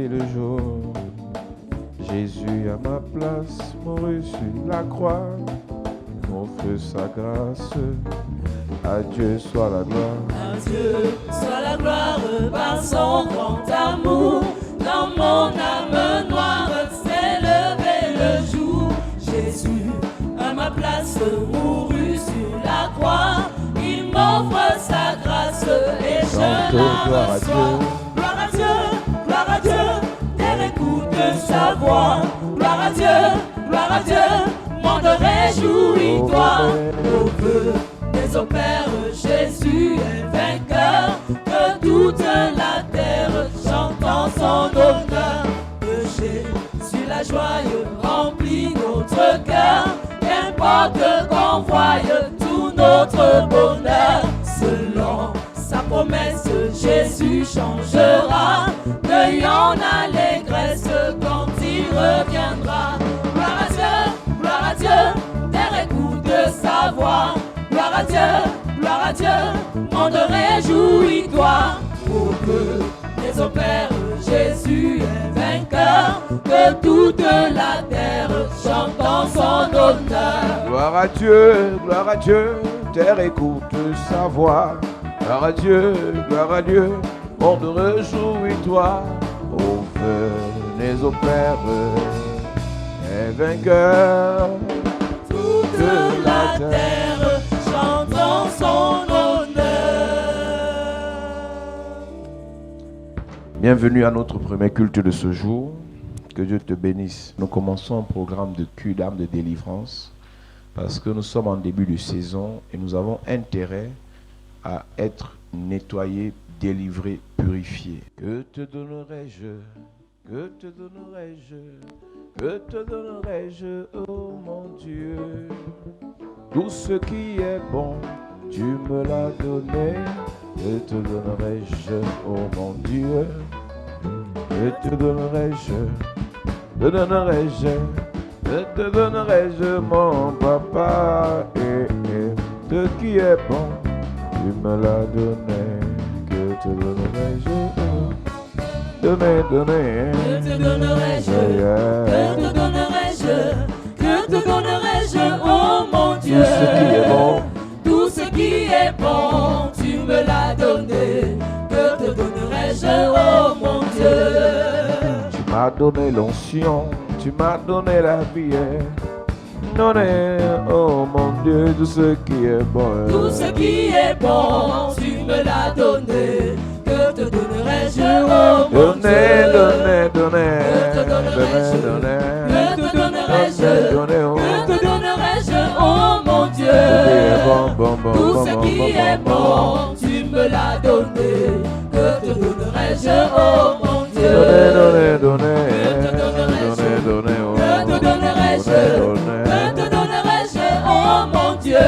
le jour. Jésus à ma place mourut sur la croix, m'offre sa grâce. À Dieu soit la gloire. À Dieu soit la gloire par son grand amour. Dans mon âme noire s'est levé le jour. Jésus à ma place mourut sur la croix. Il m'offre sa grâce et je la reçois. Gloire à Dieu, gloire à Dieu, terre écoute sa voix. Gloire à Dieu, monde réjouis-toi. Au feu des opères, Jésus est vainqueur. Que toute la terre chante en son honneur. Que Jésus la joie remplit notre cœur. Qu'importe qu'on voie tout notre bonheur. Selon sa promesse, Jésus changera. Cueillons l'allégresse quand il reviendra. Gloire à Dieu, terre écoute sa voix. Gloire à Dieu, monde réjouis-toi. Pour que les opères, Jésus est vainqueur. Que toute la terre chante en son honneur. Gloire à Dieu, terre écoute sa voix. Gloire à Dieu, monde réjouis-toi. Au feu les opères est vainqueur. Toute la terre chante en son honneur. Bienvenue à notre premier culte de ce jour. Que Dieu te bénisse. Nous commençons un programme de cure d'âme de délivrance parce que nous sommes en début de saison et nous avons intérêt à être nettoyés, délivrés, purifiés. Que te donnerai-je? Que te donnerai-je? Que te donnerai-je, oh mon Dieu? Tout ce qui est bon, tu me l'as donné. Que te donnerai-je, oh mon Dieu? Que te donnerai-je? Te donnerai-je? Que te donnerai-je, mon papa? Ce qui est bon, tu me l'as donné. Que te donnerai-je? Donner. Que te donnerai-je? Que te donnerai-je? Que te donnerai-je, oh mon Dieu? Tout ce qui est bon, tout ce qui est bon, tu me l'as donné. Que te donnerai-je, oh mon Dieu? tu m'as donné l'onction, tu m'as donné la vie. Donné, oh mon Dieu, tout ce qui est bon. Tout ce qui est bon, tu me l'as donné. Que te donnerai-je, oh mon Dieu? Donner. Que te donnerai-je? Que te donnerai-je? Que te donnerai-je, oh mon Dieu? Tout ce qui est bon, tu me l'as donné. Que te donnerai-je, oh mon Dieu? Que te donnerai-je? Que te donnerai-je, oh mon Dieu?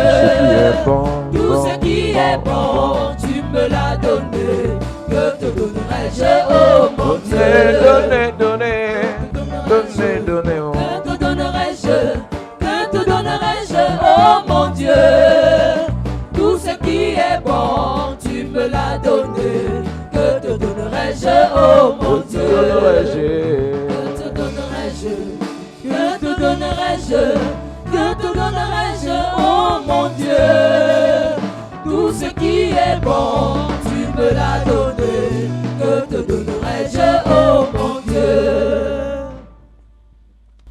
Tout ce qui est bon, tu me l'as donné. Que te donnerai-je, oh mon Dieu? Que te donnerai-je? Que te donnerai-je, oh mon Dieu? Tout ce qui est bon, tu me l'as donné. Que te donnerai-je, oh mon Dieu? Que te donnerai-je? Que te donnerai-je? Que te donnerai-je, oh mon Dieu? Tout ce qui est bon, tu me l'as donné. Que te donnerai-je, oh mon Dieu?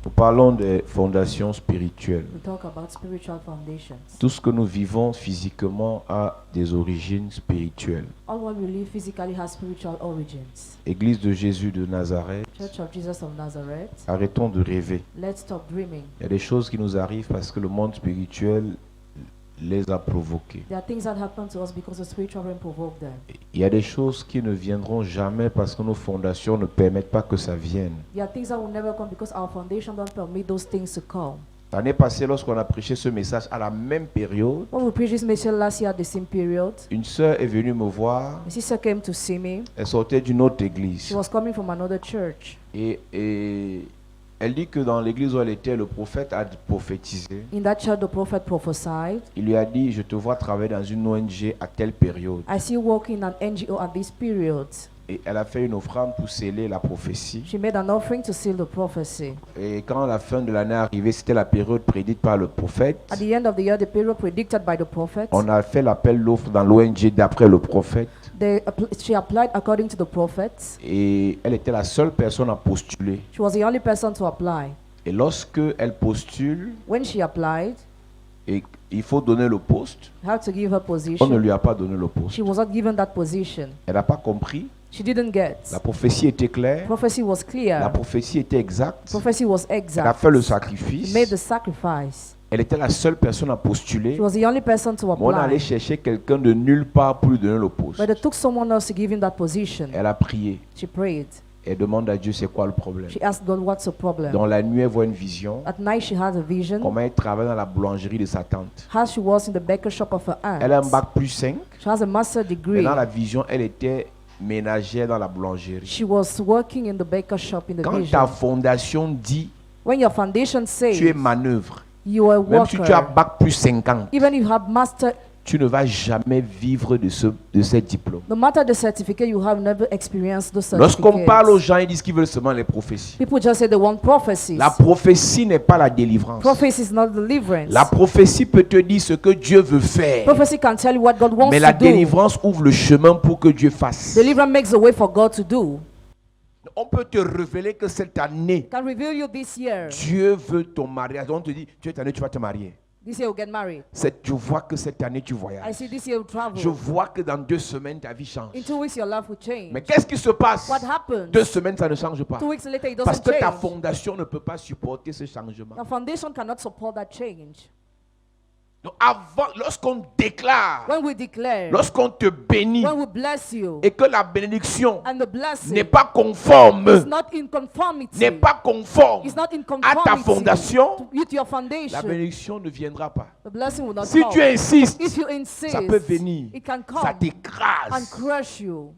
Nous parlons des fondations spirituelles. We talk about spiritual foundations. Tout ce que nous vivons physiquement a des origines spirituelles. All what we live physically has spiritual origins. Église de Jésus de Nazareth, Church of Jesus of Nazareth, arrêtons de rêver. let's stop dreaming. Il y a des choses qui nous arrivent parce que le monde spirituel les a provoqués. There are things that happen to us because the spiritual realm provoked them. Il y a des choses qui ne viendront jamais parce que nos fondations ne permettent pas que ça vienne. There are things that will never come because our foundation don't permit those things to come. L'année passée, lorsqu'on a prêché ce message à la même période, When we preached this message last year at the same period, une sœur est venue me voir. a sister came to see me. Elle sortait d'une autre She église. was coming from another church. Et elle dit que dans l'église où elle était, le prophète a prophétisé. In that church, the prophet prophesied, Il lui a dit, je te vois travailler dans une ONG à telle période. I see you working in an NGO at this period. Et elle a fait une offrande pour sceller la prophétie. She made an offering to seal the prophecy. Et quand la fin de l'année arrivait, c'était la période prédite par le prophète. At the end of the year, the period predicted by the prophet, On a fait l'appel d'offres dans l'ONG d'après le prophète. she applied according to the prophet. Et elle était la seule personne à postuler. She was the only person to apply. Et lorsque elle postule, When she applied, et il faut donner le poste, you have to give her on ne position. lui a pas donné le poste. She was not given that position. Elle n'a pas compris. She didn't get. La prophétie était claire. Prophecy was La clear. prophétie était exacte. Prophecy was Elle a exact. fait le She made sacrifice. the sacrifice. Elle était la seule personne à postuler. She was the only person to Mais on allait apply. chercher quelqu'un de nulle part pour lui donner le poste. But they took someone else to give him that position. Elle a prié. She prayed. Elle demande à Dieu c'est quoi le problème. She asked God, what's the problem? Dans la nuit, elle voit une vision. At night, she had a vision. Comment elle travaille dans la boulangerie de sa tante. How she was in the baker shop of her Elle a un aunt. bac plus 5. She has a master Mais degree. dans la vision, elle était ménagère dans la boulangerie. She was working in the baker shop in the Quand ta vision. fondation dit When your foundation tu es says manœuvre, you are a même si tu as worker, bac plus 50, even if you have master, tu ne vas jamais vivre de ce diplôme. no matter the certificate you have, never experienced those Lorsqu'on parle aux certificates. gens, ils disent qu'ils veulent seulement les prophéties. People just say they want prophecies. La prophétie n'est pas la délivrance. Prophecy is not deliverance. La prophétie peut te dire ce que Dieu veut faire. Prophecy can tell you what God wants Mais la to do. délivrance ouvre le chemin pour que Dieu fasse. Deliverance makes the way for God to do. On peut te révéler que cette année, Can reveal you this year. Dieu veut ton mariage. On te dit, cette année, tu vas te marier. This year you'll get married. Je vois que cette année, tu I voyages. see this year you'll travel. Je vois que dans 2 semaines, ta vie change. In 2 weeks your life will change. Mais qu'est-ce qui se passe? What happens? 2 semaines, ça ne change pas. 2 weeks later it Parce doesn't que ta change. fondation ne peut pas supporter ce changement. Your foundation cannot support that change. Donc lorsqu'on déclare, When we declare, lorsqu'on te bénit when we bless you, et que la bénédiction and the blessing n'est pas conforme, is not in conformity, n'est pas conforme is not in à ta conformity fondation, with your la foundation, bénédiction ne viendra pas. the blessing will not Si come. tu insistes, If you insist, ça peut venir, it can ça come and t'écrase. crush you.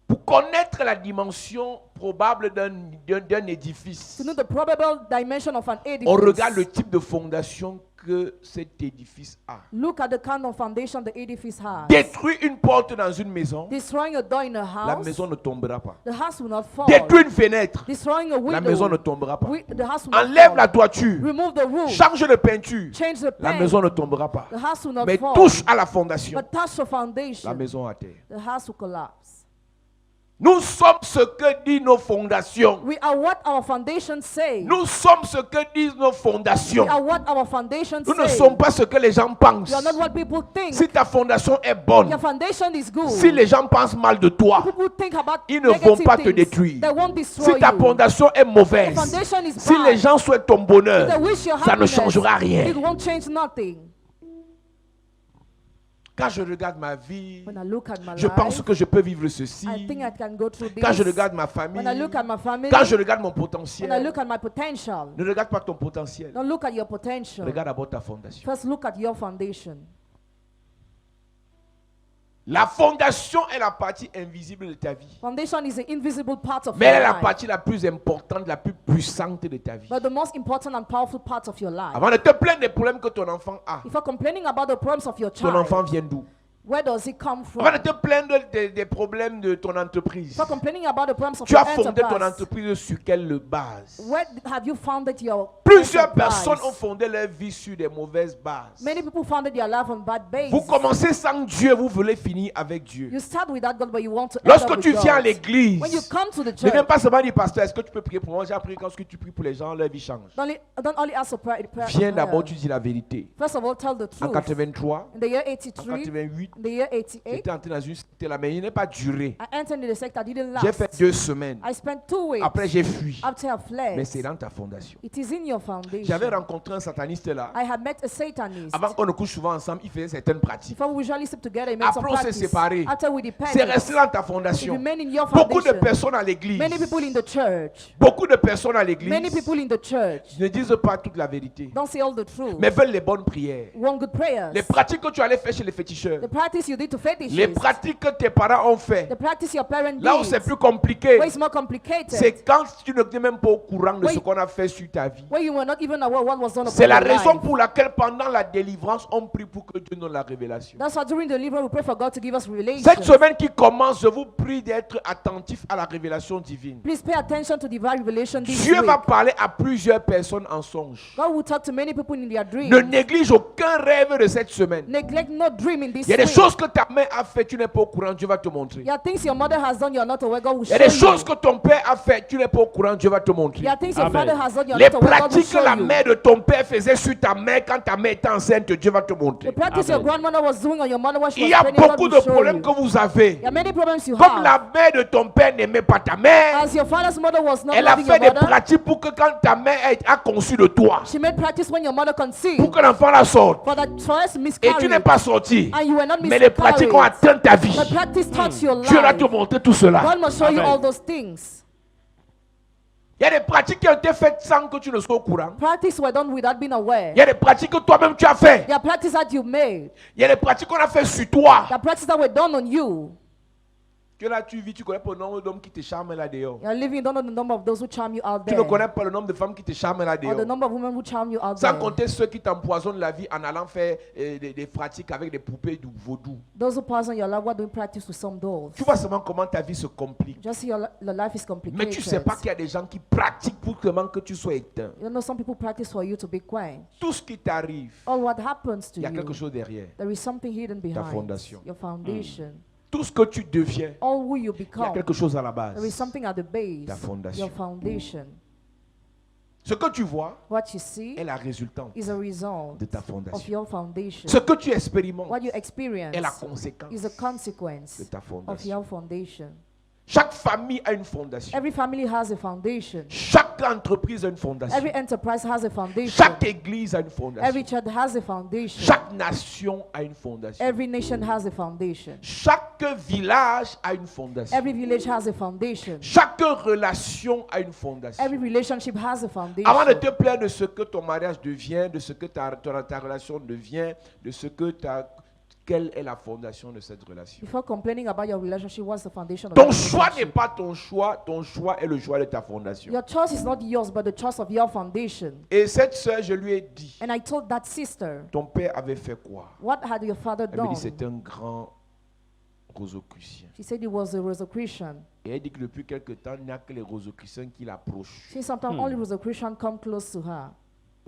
Pour connaître la dimension probable d'un édifice, To know the probable dimension of an on regarde le edifice, type de fondation que cet édifice a. look at the kind of foundation the edifice has. Détruis une porte dans une maison, Destroying a door in a la house, maison ne tombera pas. the house will not fall. Détruis une fenêtre, Destroying a la maison ne window, tombera pas. the house will not Enlève la fall. toiture, Remove the roof, change de peinture, change the la paint, maison ne tombera pas. the house will not Mais fall. touche à la fondation, But touch the la foundation, maison à terre. the house will collapse. Nous sommes ce que disent nos fondations. We are what our foundation say. Nous sommes ce que disent nos We fondations. are what our foundation Nous ne say. sommes pas ce que les gens pensent. We are not what people think. Si ta fondation est bonne, Your foundation is good. si les gens pensent mal de toi, People think about ils ne vont negative pas te things. détruire. They won't destroy Si ta you. fondation est Your mauvaise, foundation is si bad. les gens souhaitent ton bonheur, They wish your ça ne happiness. changera rien. It won't change nothing. Quand je regarde ma vie, When I look at my je life, pense que je peux vivre ceci. I think I can go through this. Quand je regarde ma famille, When I look at my family, quand je regarde mon when I potentiel, look at my potential, ne regarde pas ton potentiel. don't look at your potential. Regarde d'abord ta fondation. First look at your foundation. La fondation est la partie invisible de ta vie. Foundation is an invisible part of Mais your elle est la life. partie la plus importante, la plus puissante de ta vie. But the most important and powerful part of your life. Avant de te plaindre des problèmes que ton enfant a, If you're complaining about the problems of your ton enfant child, vient d'où? where does it come from? Avant de te plaindre des problèmes de ton entreprise, If you're complaining about the problems of tu your as fondé ton enterprise, entreprise sur quelle base? where have you founded your Plusieurs enterprise? personnes ont fondé leur vie sur des mauvaises bases. Many people founded their life on bad bases. Vous commencez sans Dieu, vous voulez finir avec Dieu. You start without God, but you want to end Lorsque up tu with viens à God. l'église, When you come to the ne viens church, pas seulement dire, pasteur, est-ce que tu peux prier pour moi? J'ai appris que quand tu pries pour les gens, leur vie change. don't only ask for prayer. Viens d'abord, tu dis la vérité. First of all, tell the En truth. 83, In the year en 83, 88, in the year 88, j'étais entré dans une secte là, mais il n'est pas duré. I entered in the sector. I didn't J'ai last. fait 2 semaines. I spent 2 weeks. Après, j'ai fui. After I fled. Mais c'est dans ta fondation. It is in your foundation. J'avais rencontré un sataniste là. I had met a Satanist. Avant qu'on ne couche souvent ensemble, il faisait certaines pratiques. Before we usually sleep together, he made some Après, on s'est practice. séparés. After we C'est depended, resté dans ta it fondation. remained in your Beaucoup de foundation. personnes à l'église. Many people in the church. Beaucoup de personnes à Many l'église people in the church ne disent pas toute la vérité, don't say all the truth. mais veulent les bonnes prières. Want good prayers. Les pratiques que tu allais faire chez les féticheurs, The practice practice you did to fetishes. Les pratiques que tes parents ont fait. The practice your parents Là où did. c'est plus compliqué, Where it's more complicated. c'est quand tu n'es même pas au courant de Where ce you- qu'on a fait sur ta vie. Where you were not even aware what was done C'est upon la your raison life. pour laquelle pendant la délivrance, on prie pour que Dieu donne la révélation. That's why during the deliverance we pray for God to give us Cette revelation. semaine qui commence, je vous prie d'être attentif à la révélation divine. Please pay attention to divine revelation this Dieu va week. parler à plusieurs personnes en songe. God will talk to many people in their dreams. Ne néglige aucun rêve de cette semaine. Neglect no dream in this Il y a des week. choses que ta mère a fait, tu n'es pas au courant, Dieu va te montrer. There are things your mother has done, you are not aware, God will Il y a show des choses you. que ton père a fait, tu n'es pas au courant, Dieu va te montrer. There are things your Amen. father has done, you are Les not aware, God will pratiques que show la you. mère de ton père faisait sur ta mère quand ta mère était enceinte, Dieu va te montrer. The practice your grandmother was doing on your mother when she Il was y a pregnant, God beaucoup will de show problèmes you. que vous avez. There are many problems you Comme la have. mère de ton père n'aimait pas ta mère, As your father's mother was not elle a loving fait your des mother, pratiques pour que quand ta mère a conçu de toi, she made practice when your mother conceived pour que l'enfant la sorte. for that first Et tu miscarriage. n'es pas sorti. And you were not Mais les pratiques ont miscarried. atteint ta vie. The practice touched your Dieu va life. te montrer tout cela. God must show you Amen. all those things. Il y a des pratiques qui ont été faites sans que tu ne sois au courant. Practice were done without being aware. Il y a des pratiques que toi-même tu as fait. There are practices that you made. Il y a des pratiques qu'on a fait sur toi. There are practices that were done on you. Que là tu vis, tu connais pas le nombre d'hommes qui te charment là dehors. You are living, you don't know the number of those who charm you out Tu there. ne connais pas le nombre de femmes qui te charment là Or the dehors. number of women who charm you out Sans there. compter ceux qui t'empoisonnent la vie en allant faire des pratiques avec des poupées du vaudou. Those who poison your life, what doing practice with some dolls. Tu vois seulement comment ta vie se complique. Just see your life is complicated. Mais tu sais pas qu'il y a des gens qui pratiquent pour seulement que tu sois éteint. You know, some people practice for you to be quiet. Tout ce qui t'arrive, All what happens to il y a you, quelque chose derrière. there is something hidden behind fondation. your foundation. Tout ce que tu deviens, All who you il y a become, quelque chose à la there is base. something at the base, Ta fondation. your foundation. Ce que tu vois What you see est la résultante is a result de ta of fondation. your foundation. Ce que tu expérimentes What you experience est la conséquence is a consequence de ta of fondation. your foundation. Chaque famille a une fondation. Every family has a foundation. Chaque entreprise a une fondation. Every enterprise has a foundation. Chaque église a une fondation. Every church has a foundation. Chaque nation a une fondation. Every nation has a foundation. Chaque village a une fondation. Every village has a foundation. Chaque relation a une fondation. Every relationship has a foundation. Avant de te plaindre de ce que ton mariage devient, de ce que ta relation devient, de ce que quelle est la fondation de cette relation. Before complaining about your relationship, what's the foundation of Ton your choix n'est relationship? pas ton choix est le choix de ta fondation. Your choice is not yours, but the choice of your foundation. Et cette sœur, je lui ai dit, And I told that sister, ton père avait fait quoi? what had your father Elle me done? dit, c'est un grand rosicrucien. She said he was a Rosicrucian. Et elle dit que depuis quelque temps, il n'y a que les rosicruciens qui l'approchent. She sometimes only Rosicrucian come close to her.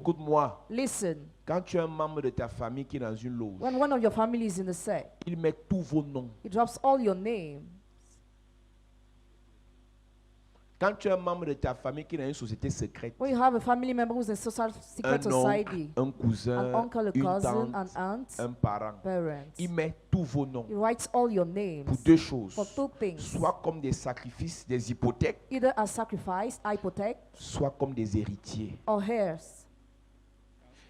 Écoute-moi, Listen, quand tu es un membre de ta famille qui est dans une loge, when one of your family is in the sect, il met tous vos noms. he drops all your names. Quand tu es un membre de ta famille qui est dans une société secrète, When you have a family member who's in secret un society, oncle, un cousin, an uncle, a une cousin, tante, an aunt, un parent, parents, il met tous vos noms he writes all your names pour deux choses. for two things. Soit comme des sacrifices, des hypothèques, Either as sacrifice, hypothèque, soit comme des héritiers. or heirs.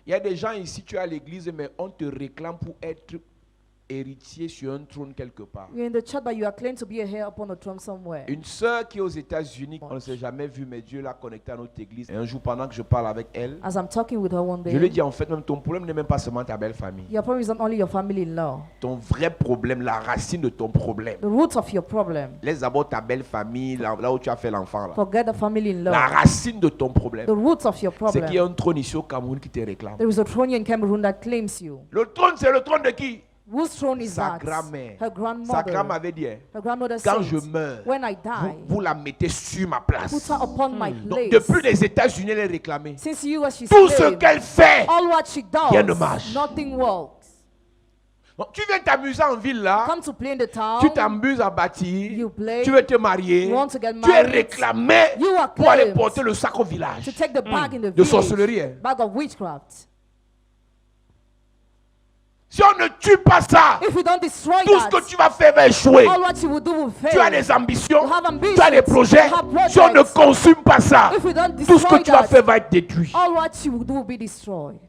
Il y a des gens ici, tu es à l'église, mais on te réclame pour être héritier sur un trône quelque part. You're in the church, but you are claimed to be a heir upon a throne somewhere. Une sœur qui est aux États-Unis, on ne s'est jamais vu, mais Dieu l'a connectée à notre église. Et un jour, pendant que je parle avec elle, As I'm talking with her one je lui day, dis en fait, même ton problème n'est même pas seulement ta belle famille. your problem is not only your family-in-law. Ton vrai problème, la racine de ton problème, The root of your problem. laisse d'abord ta belle famille, là où tu as fait l'enfant. Là. Forget the La family-in-law. racine de ton problème, The root of your c'est qu'il y a problem. un trône ici au Cameroun qui te réclame. There is a throne in Cameroon that claims you. Le trône, c'est le trône de qui? Whose throne is Sa that? grand-mère. Her Sa grandmother. grand-mère avait dit, Her grandmother quand said, je meurs, when I die, vous la mettez sur ma put place. her upon my Donc, place. depuis les États-Unis, elle est réclamée. Since you as she's Tout ce claimed, qu'elle fait, all what she rien ne does, marche. nothing works. donc, tu viens t'amuser en ville là, Come to play in the town. tu t'amuses à bâtir, You play. tu veux te marier, You want to get tu es married. réclamé You are pour aller claimed porter le sac au village. to take the bag in the De village. sorcellerie. Hein. Bag of witchcraft. Si on ne tue pas ça, If you don't destroy tout ce that, que tu vas faire va échouer. all what you will do will fail. Tu as des ambitions, You have ambitions. tu as des projets. You have Si on ne projects. consume pas ça, If you don't tout ce que destroy tu vas that, faire va être détruit. all what you will do will be destroyed.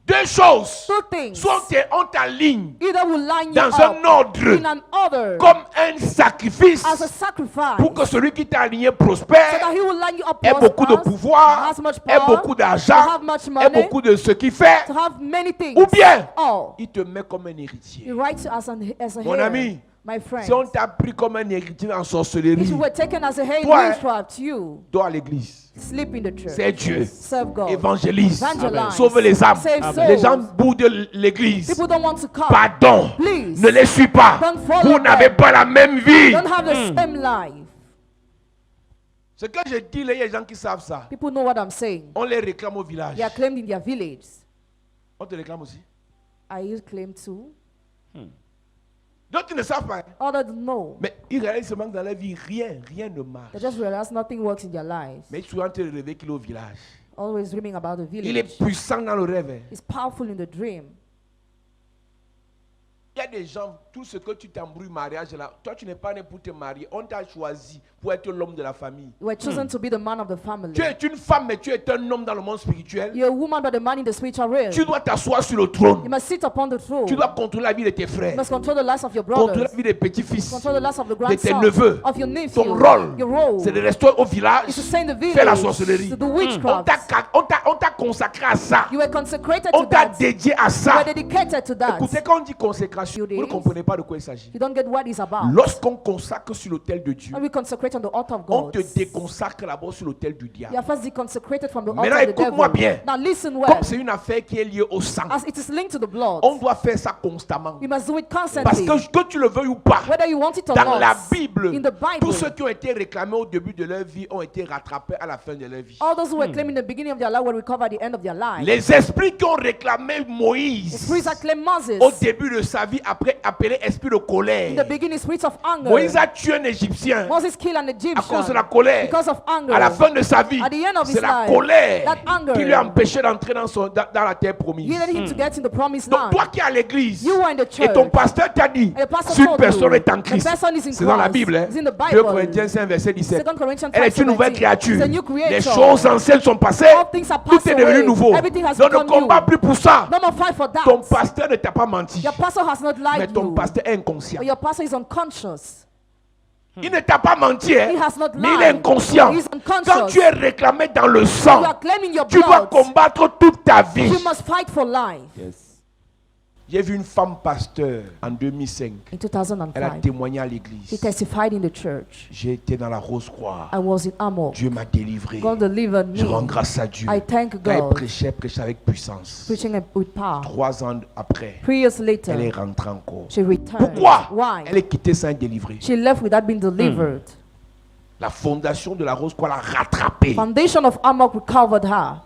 Deux choses. Two things. Soit on t'aligne Either will line you dans up un ordre in an order comme un sacrifice as a sacrifice, pour que celui qui t'a aligné so prospère, that he will line you up ait beaucoup de prosperous, pouvoir, has much ait power, beaucoup to d'argent, have much ait money, beaucoup de ce qu'il fait, to have many things. ou bien All. il te met comme un héritier. He writes you as a Mon heir, ami, my friend. si on t'a pris comme un héritier en If sorcellerie, you were taken as a heir in Toi, witchcraft, you dors à l'église. sleep in the church. C'est Dieu. Serve God. Évangélise. Evangelize. Sauve les âmes. Save Les gens souls. boudent l'église. People don't want to come. Pardon. Please. Ne les suis pas. Don't follow Vous n'avez them. pas la même vie. Don't have the same life. Ce que je dis, il y a des gens qui savent ça. People know what I'm saying. On les réclame au village. They are claimed in their village. On te réclame aussi. Are you claimed too? D'autres ne savent pas. Others know. Mais ils réalisent seulement que dans la vie, rien ne marche. They just realize nothing works in their lives. Mais souvent, tu rêves qu'il est au village. Always dreaming about the Il village. est puissant dans le rêve. It's powerful in the dream. Il y a des gens, tout ce que tu t'embrouilles mariage là, toi tu n'es pas né pour te marier. On t'a choisi pour être l'homme de la famille. You were chosen to be the man of the family. Tu es une femme, mais tu es un homme dans le monde spirituel. You're a woman, but a man in the spiritual realm. Tu dois t'asseoir sur le trône. You must sit upon the throne. Tu dois contrôler la vie de tes You frères. must control the lives of your Contrôler brothers. la vie des petits-fils. Control the lives of the De tes grandson. neveux. Of your nephew. Ton rôle, Your role. c'est de rester au village, Is to stay in the faire la village. sorcellerie. To do On witchcraft. t'a consacré à ça. You were consecrated On to t'a that. dédié à You ça. were dedicated to that. Écoutez, quand on dit consécration, You vous ne did. comprenez pas de quoi il s'agit. You don't get what it's about. Lorsqu'on consacre sur l'autel de Dieu, When we consecrate on the altar of on God, te déconsacre d'abord sur l'autel du you diable. are first deconsecrated from the Maintenant, altar of the écoute-moi devil. bien. Now listen well. Comme c'est une affaire qui est liée au sang, As it is linked to the blood, on doit faire ça constamment. we must do it Parce constantly. que tu le veuilles ou pas, Whether you want it or dans not, la Bible, in the Bible, tous ceux qui ont été réclamés au début de leur vie ont été rattrapés à la fin de leur vie. all those who were claiming the beginning of their life were recovered at the end of their life. Les esprits qui ont réclamé The Moïse spirits that claimed Moses, au début de sa vie, après appelé esprit de in the colère. beginning, spirits of anger. Moïse a tué un Égyptien Moses killed an à Egyptian cause de la colère. because of anger. À la fin de sa vie, At the end of c'est his la life, colère that anger qui lui a empêché d'entrer dans la terre He promise. needed him to get in the promised Donc land. toi qui es à l'église You were in the et ton church. pasteur t'a dit, And the pastor si une told personne you, est en the Christ, person is in c'est dans la Christ. Bible, hein? It's in the 2 Bible. Corinthiens 5 verset 17. 2 Corinthians Elle est une nouvelle 5:17. créature. It's a new creature. Les choses anciennes sont passées, All things are tout passed est devenu away. nouveau. Everything has Donc ne become combat new. plus pour ça. No more fight for that. Ton pasteur ne t'a pas menti, Your pastor has not mais lied ton you. pasteur est inconscient. But your pastor is unconscious. Il ne t'a pas menti, hein, He has not mais il est lied. inconscient. He is unconscious. Quand tu es réclamé dans le You sang, are claiming your tu dois blood. combattre toute ta vie. You must fight for life. J'ai vu une femme pasteur en 2005. In Elle a 2005, témoigné à he l'église. testified in the church. J'ai été dans la Rose-Croix. I was in Amor. Dieu m'a délivré. God delivered Je rends me. grâce à Dieu. I thank Quand elle God. prêchait avec puissance. Preaching with power. 3 ans après, 3 years elle est later, rentrée encore. she returned. Pourquoi? Why? Elle est quittée sans être délivrée. She left without being delivered. La fondation de la Rose-Croix l'a rattrapée. Foundation of Amok recovered her.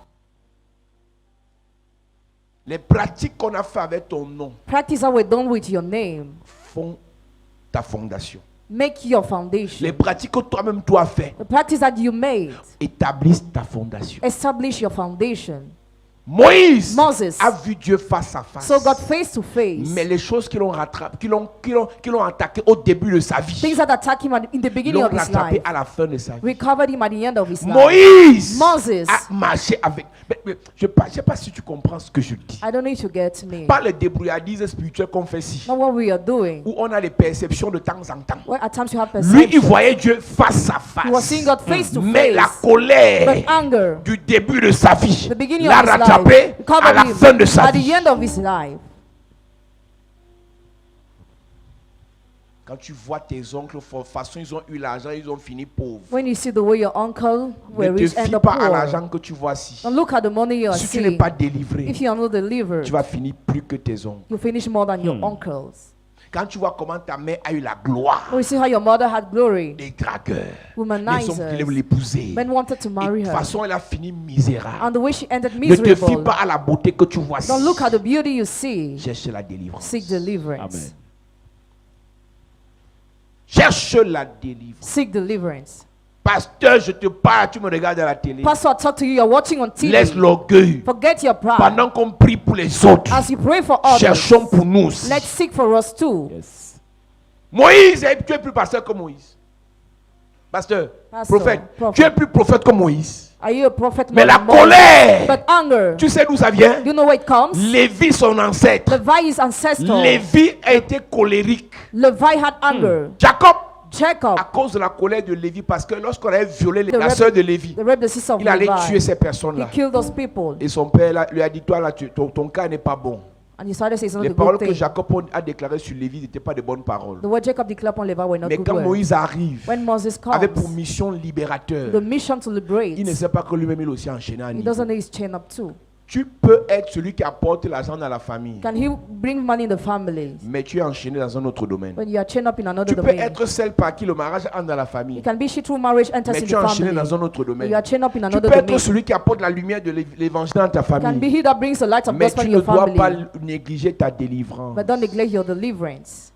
Les pratiques qu'on a fait avec ton nom Practice that were done with your name. font ta fondation. Make your foundation. Les pratiques que toi-même tu as fait The practice that you made. établissent ta fondation. Establish your foundation. Moïse Moses a vu Dieu face à face. saw God face to face. Mais les choses qui l'ont rattrapé, qui l'ont attaqué au début de sa vie, Things that attacked him in the ils beginning l'ont of his rattrapé life à la fin de sa vie. recovered him at the end of his life. Moïse Moses. a marché avec. Mais je ne sais pas si tu comprends ce que je dis. I don't know if you get me. Pas les débrouillardises spirituelles qu'on fait ici, Not what we are doing. où on a des perceptions de temps en temps. Where at times you have Lui, il perception. voyait Dieu face à He was seeing face. God face to Mais la face. colère But anger, du début de sa vie the beginning l'a of his rattrapé life, à recovered la him fin de sa at the vie. end of his life. Quand tu vois tes oncles, de toute façon, ils ont eu l'argent, ils ont fini pauvres. When you see the way your uncle were Ne te rich and fie the pas à poor, l'argent que tu vois ici. don't look at the money you are Si tu n'es seeing. pas délivré, If you are not delivered, tu vas finir plus que tes oncles. you finish more than your uncles. Quand tu vois comment ta mère a eu la gloire, When you see how your mother had glory, les dragueurs, les hommes womanizers, qui voulaient l'épouser. men wanted to Et marry de toute her. façon, elle a fini misérable. And the way she ended Ne te fie miserable. pas à la beauté que tu vois ici. Don't look at the beauty you see. Cherche la délivrance. Seek deliverance. Amen. Cherche la délivrance. Seek deliverance. Pasteur, je te parle, tu me regardes à la télé. Pastor, I talk to you. You're watching on Laisse TV. l'orgueil. Forget your pride. Pendant qu'on prie pour les autres, As you pray for others, cherchons pour nous aussi. let's seek for us too. Yes. Moïse, tu es plus pasteur que Moïse. Pasteur, Pastor, prophète, prophet. tu es plus prophète que Moïse. Are you a prophet? Mais more la than Moses? colère, But anger. tu sais d'où ça vient? You know where it comes? Lévi, son ancêtre. Levi is ancestor. Lévi a été colérique. Levi had anger. Jacob, Jacob, à cause de la colère de Lévi, parce que lorsqu'on avait violé la rep- sœur de Lévi, the raped the sister of il allait tuer Levi. ces He personnes-là. killed those people. Et son père lui a dit, toi là, ton cas n'est pas bon. And he started saying it's not Les a paroles good que thing. Jacob a déclarées sur Lévi n'étaient pas de bonnes paroles. The word Jacob declared upon Levi were not Mais good quand words. Moïse arrive, When Moses avait pour comes, mission libérateur, the mission to liberate, il ne sait pas que lui-même il est aussi enchaîné à un he niveau. doesn't know he's chained up too. Tu peux être celui qui apporte l'argent dans la famille, Can he bring money in the family? mais tu es enchaîné dans un autre domaine. When you are chained up in another Tu peux domain, être celle par qui le mariage entre dans la it famille, can be she through marriage enters mais in tu es the enchaîné family. dans un autre You domaine. are chained up in Tu another peux être domain. celui qui apporte la lumière de l'évangile dans ta Can be famille, he that brings the light of mais gospel tu in ne your dois pas family. négliger ta délivrance. But don't neglect your deliverance.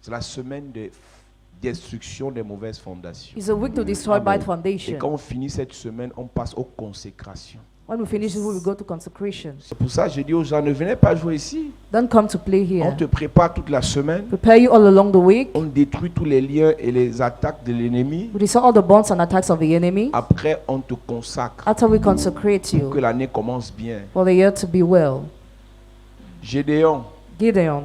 C'est la semaine de destruction des mauvaises fondations. It's a week to destroy Amen. bad Et foundation. quand on finit cette semaine, on passe aux consécrations. When we finish this, we will go to consecration. C'est pour ça que je dis aux gens, ne venez pas jouer ici. Don't come to play On here. te prépare toute la semaine. Prepare you all along the week. On détruit tous les liens et les attaques de l'ennemi. We destroy all the bonds and attacks of the enemy. Après, on te consacre. After we consecrate Que you l'année commence bien. for the year to be well. Gédéon, Gideon,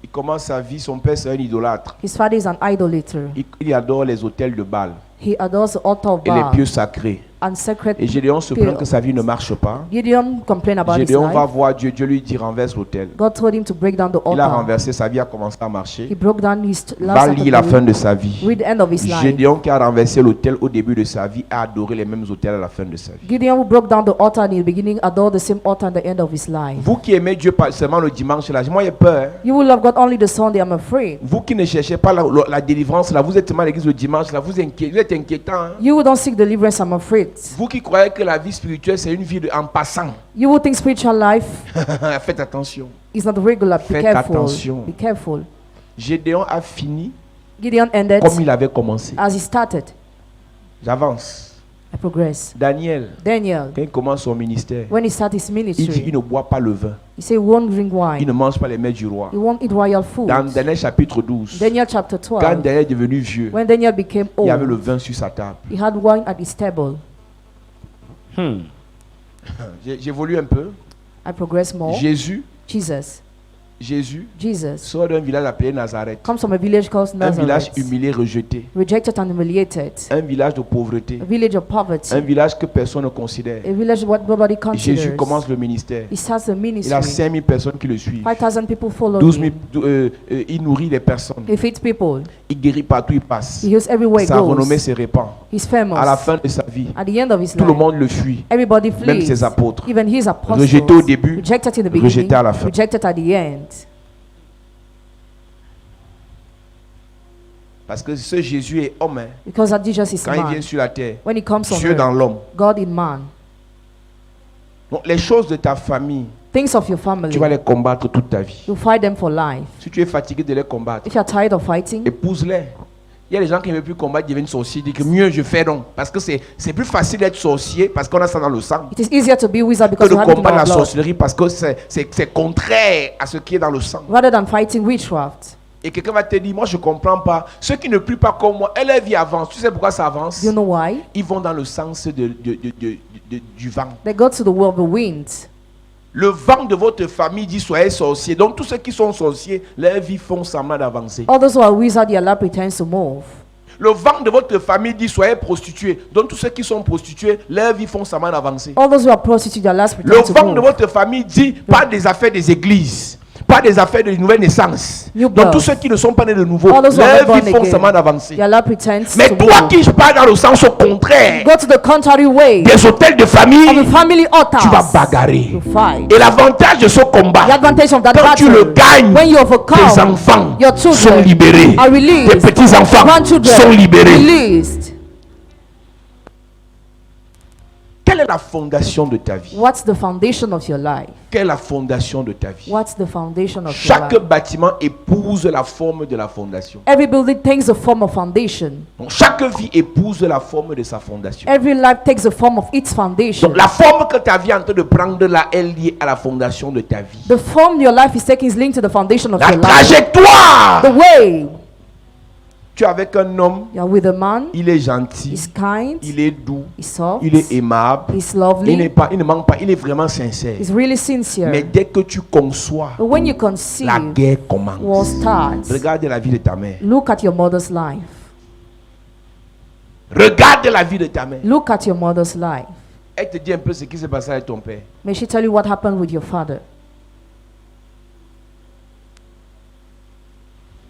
il commence sa vie, son père c'est un idolâtre. his father is an idolater. Il adore les autels de Baal He adores the altar of et les Baal pieux sacrés. and sacred. Et Gédéon se plaint que sa vie ne marche pas. Gideon complained about his Gédéon va life. voir Dieu. Dieu lui dit renverse l'autel. God told him to break down the Il a altar. renversé, sa vie a commencé à He marcher. broke down his Va last lire la fin de sa vie. Read the end of his life. Gédéon qui a renversé l'autel au début de sa vie a adoré les mêmes autels à la fin de sa vie. Gideon who broke down the altar in the beginning adored the same altar at the end of his life. Vous qui aimez Dieu pas seulement le dimanche, là, moi j'ai peur. Hein. You will love God only the Sunday, I'm afraid. Vous qui ne cherchez pas la délivrance, là, vous êtes seulement à l'église le dimanche, là, vous êtes inquiétant. Hein. You who don't seek deliverance, I'm afraid. Vous qui croyez que la vie spirituelle c'est une vie en passant, You who think spiritual life faites attention. is not regular. Be Faites careful. attention. Be careful. Gédéon a fini Gideon ended comme il avait commencé. as he started. J'avance. I progress. Daniel, Daniel, quand il commence son ministère, when he started his il dit ministry, il ne boit pas le vin, he said, won't drink il wine. ne mange pas les mets du roi. He won't eat royal food. Dans Daniel chapitre 12, Daniel chapter quand 12, Daniel est devenu vieux, when Daniel became il y avait le old, vin sur sa table. he had wine at his table. J'évolue un peu. I progress more. Jésus Jesus sort d'un village appelé Nazareth. comes from a village called Un village Nazareth, humilié, rejeté. rejected and humiliated, Un village de pauvreté. a village of poverty, Un village que personne ne considère. a village what nobody Jésus considers. commence le ministère. He starts the Il a ministry. 5000 personnes qui le suivent. 5,000 people follow 12 000, him. il nourrit les personnes. He feeds people. Il guérit partout, il passe. He heals everywhere he Sa renommée goes. se répand. He's famous. À la fin de sa vie, At the end of his tout le life, monde le fuit. everybody Même flees. ses apôtres. Even his apostles. Rejeté au début, Rejected in the beginning. rejeté à la fin. Rejected at the end. Parce que ce Jésus est homme. Hein. Because that Jesus is Quand il man. vient sur la terre, When he comes on Dieu dans earth, l'homme. God in man. Donc les choses de ta famille, Things of your family, tu vas les combattre toute ta vie. you fight them for life. Si tu es fatigué de les combattre, If you are tired of fighting, épouse-les. Il y a des gens qui ne veulent plus combattre, deviennent sorciers, disent que mieux je fais donc. Parce que c'est plus facile d'être sorcier parce qu'on a ça dans le sang. it is easier to be wizard Que because de you have it in combattre our la blood, sorcellerie parce que c'est contraire à ce qui est dans le sang. rather than fighting witchcraft. Et quelqu'un va te dire, moi je ne comprends pas. Ceux qui ne plient pas comme moi, et leur vie avance. Tu sais pourquoi ça avance? You know why? Ils vont dans le sens du vent. They go to the world of the wind. Le vent de votre famille dit soyez sorciers. Donc tous ceux qui sont sorciers, leur vie font semblant d'avancer. All those who are wizards, their life pretends to move. Le vent de votre famille dit soyez prostitués. Donc tous ceux qui sont prostitués, leur vie font semblant d'avancer. All those who are prostitutes, their lives Le pretend to vent de move. votre famille dit pas des affaires des églises, pas des affaires de nouvelle naissance. New Donc birth. tous ceux qui ne sont pas nés de nouveau, All those who are leur not vie born font again, semblant d'avancer. their life pretends Mais to toi move. qui pars dans le sens au contraire, Go to the contrary way des hôtels de of famille, the family altars. tu vas bagarrer. You fight. Et l'avantage de ce combat, The advantage of that quand tu le battle, gagnes, when you tes overcome, enfants your sont children libérés. are released. Tes petits-enfants Grandchildren sont libérés. released. Quelle est la fondation de ta vie? What's the foundation of your life? Quelle est la fondation de ta vie? What's the foundation of your Chaque life? bâtiment épouse la forme de la fondation. Every building takes the form of foundation. Donc chaque vie épouse la forme de sa fondation. Every life takes the form of its foundation. Donc la forme que ta vie est en train de prendre là est liée à la fondation de ta vie. The form your life is taking is linked to the foundation of La your life. trajectoire The way Tu es avec un homme, You are with a man. il est gentil, He's kind. il est doux, He's soft. il est aimable, He's il lovely. ne manque pas, il est vraiment sincère. He's really sincere. Mais dès que tu conçois, But when you la conceive, guerre war commence. starts. Regarde la vie de ta mère. Look at your mother's life. Regarde la vie de ta mère. Look at your mother's life. Elle te dit un peu ce qui s'est passé avec ton père. May she tell you what happened with your father.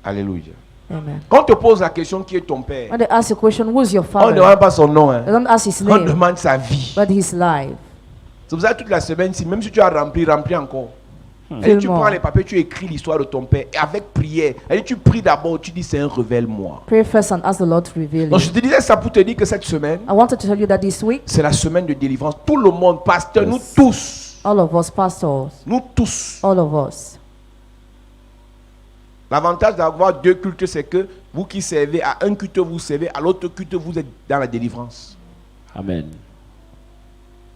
Alléluia. Amen. Quand on te pose la question qui est ton père, When they ask the question, who's your on ne father? demande pas son nom. Hein. They don't ask his On name, demande sa vie. but his life. C'est pour ça que toute la semaine, même si tu as rempli encore. Et tu Tellement. prends les papiers, tu écris l'histoire de ton père. Et avec prière, et tu pries d'abord, tu dis Seigneur, révèle-moi. Pray first and ask the Lord to reveal Donc you. je te disais ça pour te dire que cette semaine, I wanted to tell you that this week, c'est la semaine de délivrance. Tout le monde, pasteur, Yes. nous tous, all of us pastors, all of us, l'avantage d'avoir deux cultes, c'est que vous qui servez, à un culte vous servez, à l'autre culte vous êtes dans la délivrance. Amen.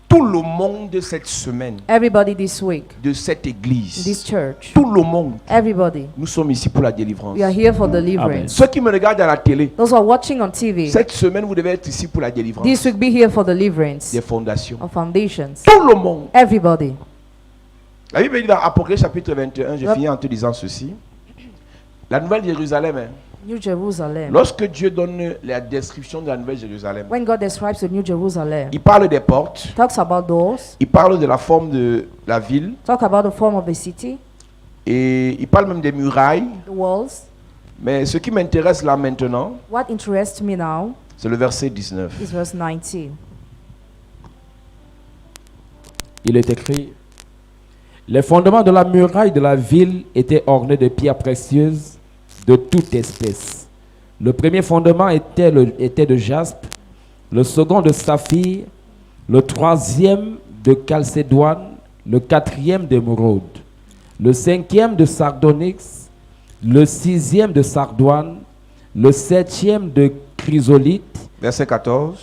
Tout le monde cette semaine, everybody this week, de cette église, this church, tout le monde, everybody, nous sommes ici pour la délivrance. we are here for deliverance. Ceux qui me regardent à la télé, Those who are watching on TV, cette semaine vous devez être ici pour la délivrance this week be here for deliverance des fondations. of foundations. Tout le monde. Everybody. La Bible dit dans Apocalypse chapitre 21, je Yep. finis en te disant ceci. La nouvelle Jérusalem, hein, New Jerusalem. lorsque Dieu donne la description de la nouvelle Jérusalem, When God describes the New Jerusalem, il parle des portes, talks about doors, il parle de la forme de la ville, talk about the form of the city, et il parle même des murailles. the walls. Mais ce qui m'intéresse là maintenant, What interests me now c'est le verset 19. is verse 19. Il est écrit: les fondements de la muraille de la ville étaient ornés de pierres précieuses de toute espèce. Le premier fondement était de jaspe, le second de saphir, le troisième de chalcédoine, le quatrième d'émeraude, le cinquième de sardonyx, le sixième de sardoine, le septième de chrysolite. Verset 14.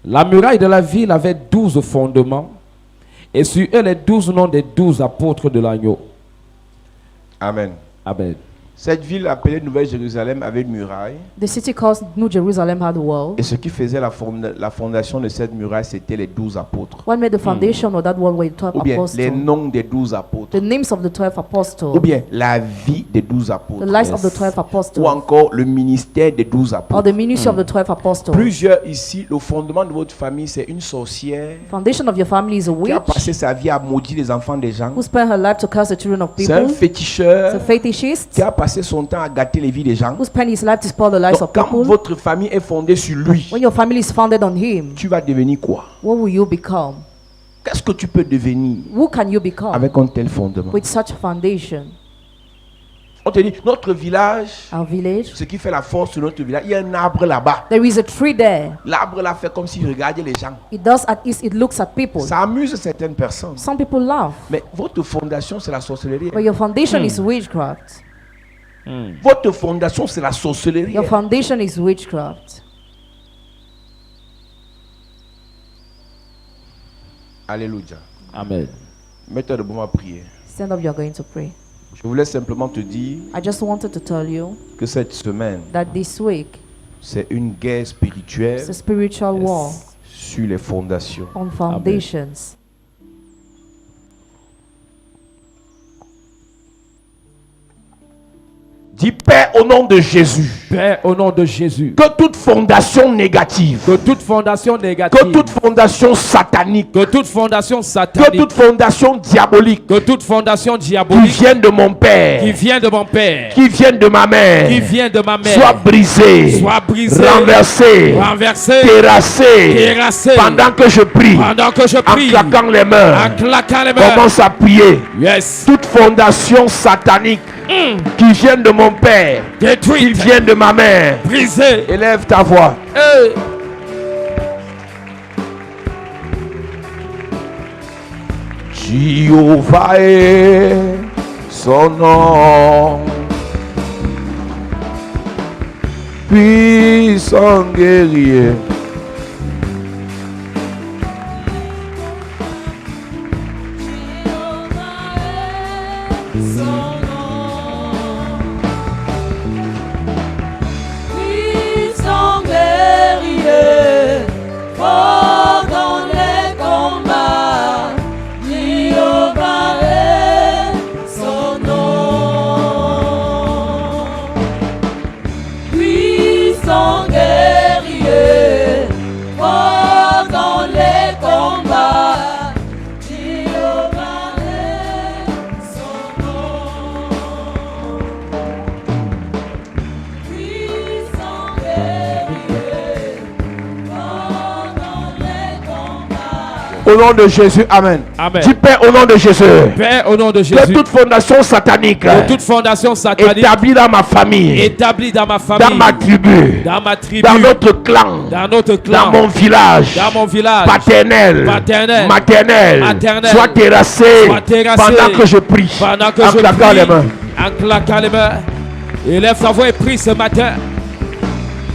La muraille de la ville avait 12 fondements, et sur eux les 12 noms des 12 apôtres de l'agneau. Amen. Amen. Cette ville appelée Nouvelle Jérusalem avait une muraille. The city called New Jerusalem had a wall. Et ce qui faisait la fondation de cette muraille, c'était les 12 apôtres. What made the foundation of that wall were the 12 Ou bien les apostles. noms des 12 apôtres. The names of the 12 Ou apostles. bien la vie des 12 The apôtres. lives of Yes. the 12 apostles. Ou encore le ministère des 12 Or apôtres. the ministry of the 12 apostles. Plusieurs ici, le fondement de votre famille, c'est une sorcière Foundation of your family is a qui a witch passé sa vie à maudire les enfants des gens. who spent her life to curse the children of C'est un people. It's a féticheur fetishist qui a passé son temps à gâter les vies des gens. who spent his life to spoil the lives Donc, of quand people. votre famille est fondée sur lui, When your family is founded on him, tu vas devenir quoi? what will you become? Qu'est-ce que tu peux devenir Who can you become avec un tel fondement? with such a foundation? On te dit, notre village, Our village, ce qui fait la force de notre village, il y a un arbre là-bas. there is a tree there. L'arbre là fait comme s'il regardait les gens. It does at least it looks at people. Ça amuse certaines personnes. Some people laugh, Mais votre fondation, c'est la sorcellerie. but your foundation is witchcraft. Votre fondation, c'est la sorcellerie. Your foundation is witchcraft. Alléluia. Amen. Mets-toi debout à prier. Stand up, you are going to pray. Je voulais simplement te dire I just wanted to tell you que cette semaine, that this week c'est une guerre spirituelle it's a spiritual war sur les fondations. on foundations. Dis Père au nom de Jésus, Père, au nom de Jésus, que toute fondation négative, que toute fondation que négative, toute fondation satanique, que toute fondation que satanique, toute fondation diabolique que toute fondation qui diabolique vient de mon Père, qui vient de mon Père, qui vient de ma mère, qui vient de ma mère, soit brisée, soit brisée, renversée, renversée, terrassée, terrassée, pendant que je prie, pendant que je en prie, claquant les mains, en claquant les mains. commence à prier. Yes. Toute fondation satanique qui vient de mon Père, qui Détruite, vient de ma mère, brisée. élève ta voix. Hey. Jéhovah est son nom, puissant guerrier. Au nom de Jésus, amen. Amen. Dis Père, au nom de Jésus. Père, au nom de Que Jésus, toute fondation satanique que toute fondation satanique établie dans ma famille, établie dans ma dans famille, ma tribu, dans ma tribu, dans notre clan, dans notre dans clan, mon village, dans mon village, paternel, maternel, maternel, soit terrassé pendant que je prie, pendant que en je claquant prie, les mains. en claquant les mains. Élève ta voix et prie ce matin.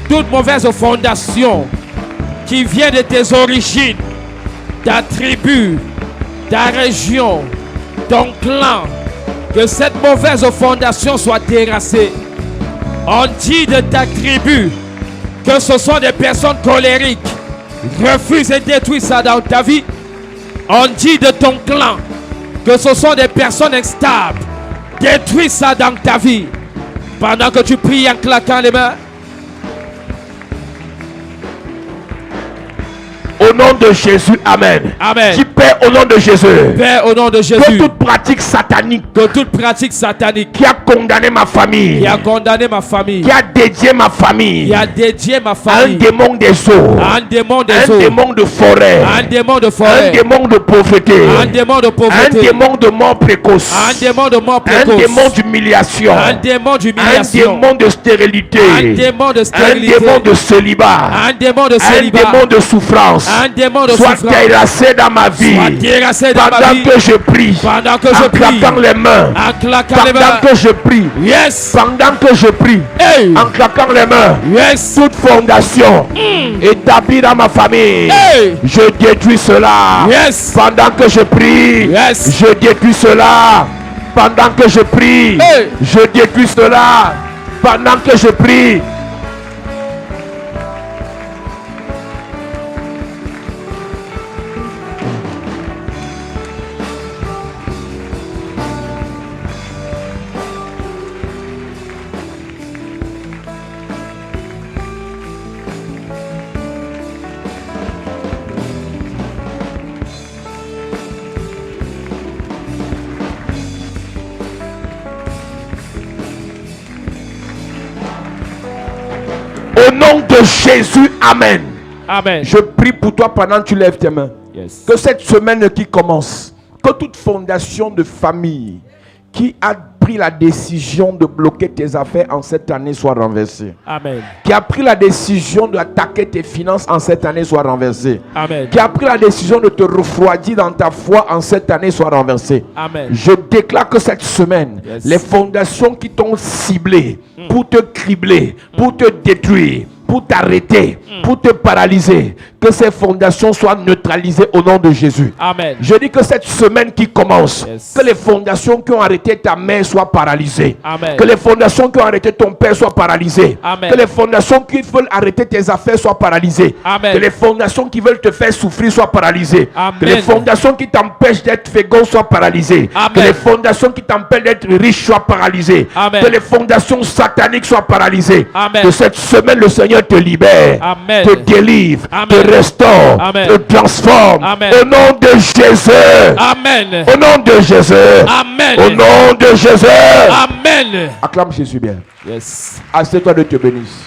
Toute mauvaise fondation qui vient de tes origines, ta tribu, ta région, ton clan, que cette mauvaise fondation soit terrassée. On dit de ta tribu que ce sont des personnes colériques. Refuse et détruis ça dans ta vie. On dit de ton clan que ce sont des personnes instables. Détruis ça dans ta vie. Pendant que tu pries en claquant les mains. Au nom de Jésus, amen. Amen. Dis Père, au nom de Jésus. Père, au nom de Que Jésus, toute pratique satanique que toute pratique satanique qui a condamné ma famille, qui a condamné ma famille, qui a dédié ma famille qui a dédié ma à un famille démon des eaux, à un démon des un eaux, démon de forêt, à un démon de un forêt, démon de pauvreté, à un démon de un pauvreté, démon de mort précoce, à un démon de mort un précoce, démon d'humiliation, un démon un d'humiliation, démon de stérilité, un démon de un stérilité, démon de célibat, un démon de un célibat, démon de souffrance, un démon de soit souffrance, terrassé dans ma vie soit terrassé dans ma pendant vie, que je prie, pendant que en je prie, claquant les mains, en claquant les pendant mains. que je prie, Yes, pendant que je prie, hey, en claquant les mains, yes, toute fondation établie dans ma famille, hey, je détruis cela. yes, Pendant que je prie, yes, je détruis cela. Pendant que je prie, hey, je détruis cela. Pendant que je prie. Au nom de Jésus, amen. amen, Je prie pour toi pendant que tu lèves tes mains. yes, Que cette semaine qui commence, que toute fondation de famille qui a pris la décision de bloquer tes affaires en cette année soit renversée. amen, Qui a pris la décision d'attaquer tes finances en cette année soit renversée. amen, Qui a pris la décision de te refroidir dans ta foi en cette année soit renversée. amen, Je déclare que cette semaine, Yes. les fondations qui t'ont ciblé pour te cribler, pour te détruire, pour t'arrêter, pour te paralyser, que ces fondations soient neutralisées au nom de Jésus. amen, Je dis que cette semaine qui commence, Yes. que les fondations qui ont arrêté ta mère soient paralysées. Amen. Que les fondations qui ont arrêté ton père soient paralysées. Amen. Que les fondations qui veulent arrêter tes affaires soient paralysées. Amen. Que les fondations qui veulent te faire souffrir soient paralysées. Amen. Que les fondations qui t'empêchent d'être fécond soient paralysées. Amen. Que les fondations qui t'empêchent d'être riche soient paralysées. Amen. Que les fondations sataniques soient paralysées. Amen. Que cette semaine, le Seigneur te libère, Amen. te délivre, Amen. te restaure, Amen. te transforme. Amen. Au nom de Jésus. amen, Au nom de Jésus. amen, Au nom de Jésus. amen, Acclame Jésus bien. yes. Assieds-toi, de te bénisse.